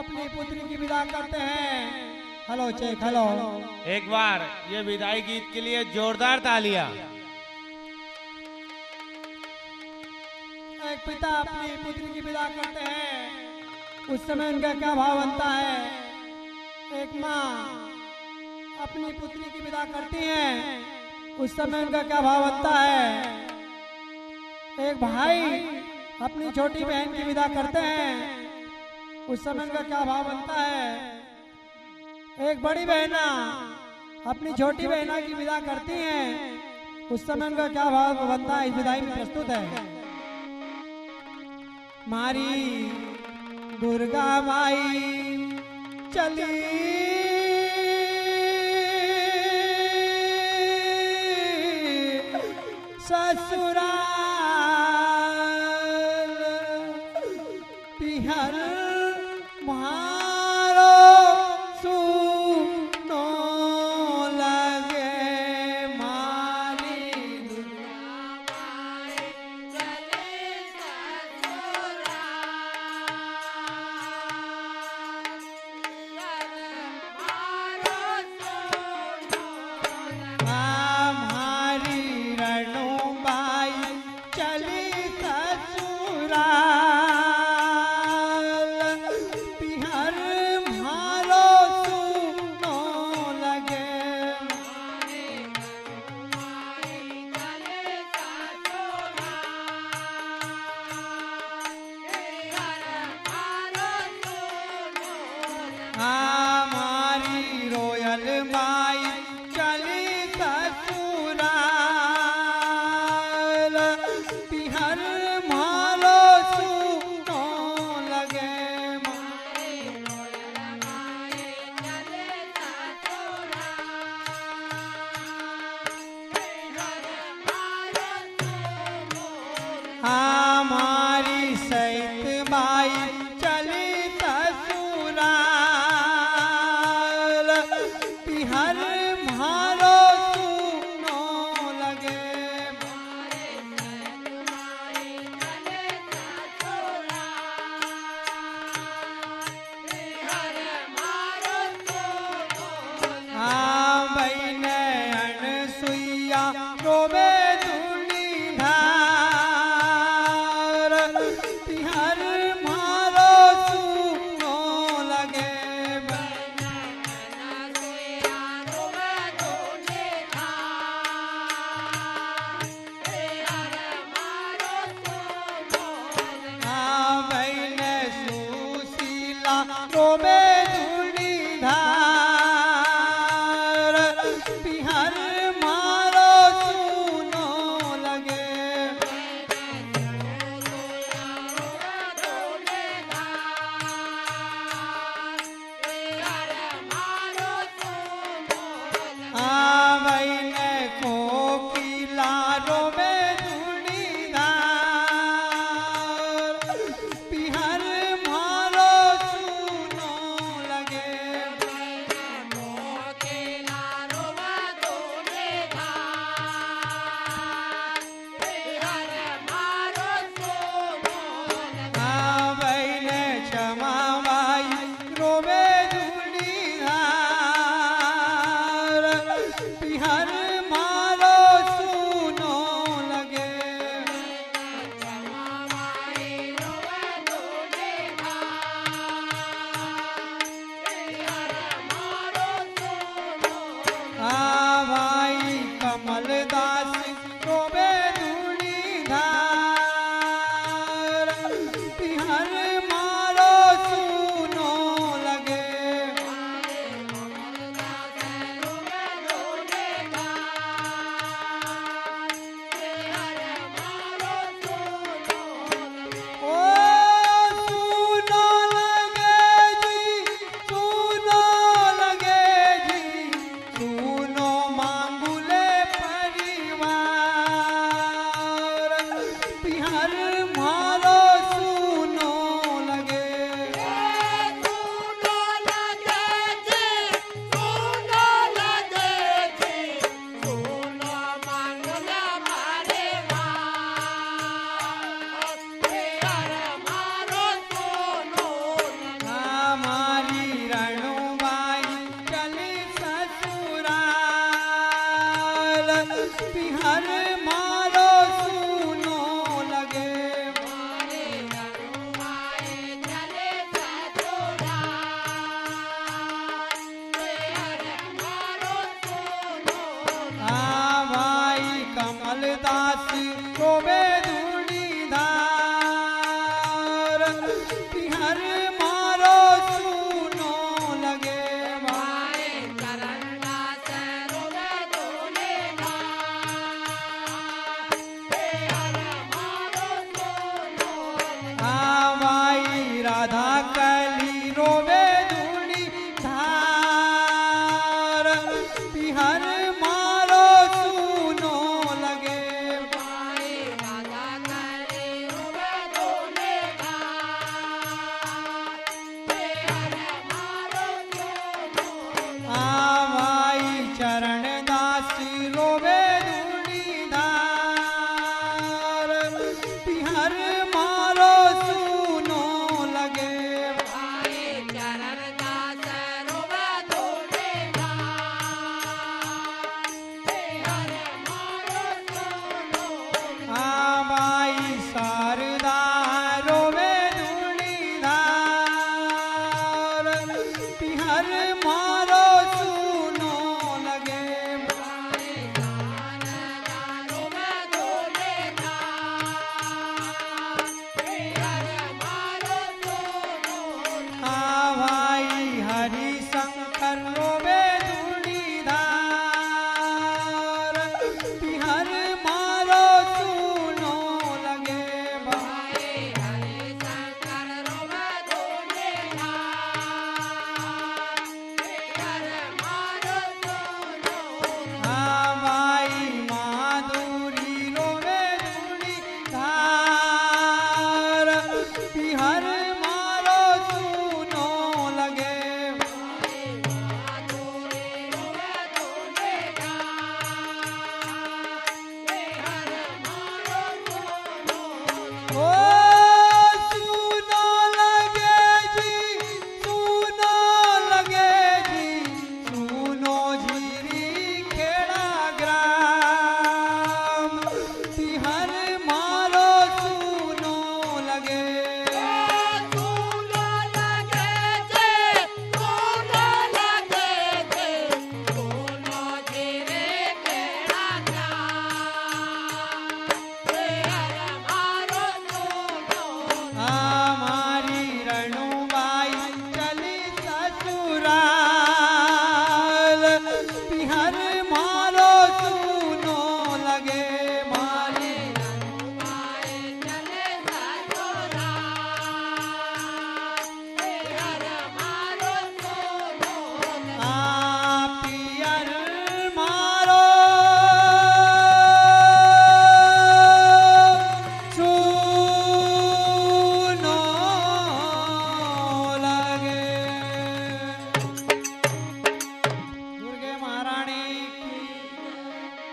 अपनी पुत्री की विदा करते हैं। Hello check hello. एक बार ये विदाई गीत के लिए जोरदार तालियां। एक पिता अपनी पुत्री की विदा करते हैं, उस समय उनका क्या भाव बनता है। एक माँ अपनी पुत्री की विदा करती है, उस समय उनका क्या भाव बनता है। एक भाई अपनी छोटी बहन की विदा करते हैं, उस समय उनका क्या भाव बनता है। एक बड़ी बहना अपनी छोटी बहना की विदा करती हैं, उस समय उनका क्या भाव बनता है। इस विदाई में प्रस्तुत है। मारी दुर्गा माई चली ससुराल, पिहर मारो सुनो लगे। मारी हमारी रोयल माई चली ससुराल, पिहर मारो सुनो लगे। हमारी सैत माई चली ससुराल, पिहर मारो सुनो लगे। हाँ बहन अनसुईया रोवे धूली धार, पिहर मारो सुनो लगे। हाँ बहन सुशीला रोवे धूली धार, पिहर मारो सुनो लगे। हाँ बहन कोकिला रोवे धूली धार, पिहर मारो सुनो लगे। हाँ बहन क्षमा बाई रोवे धूली धार, पिहर मारो सुनो लगे। हाँ भाई कमलदास रोवे धूली धार, पिहर मारो सुनो लगे। घर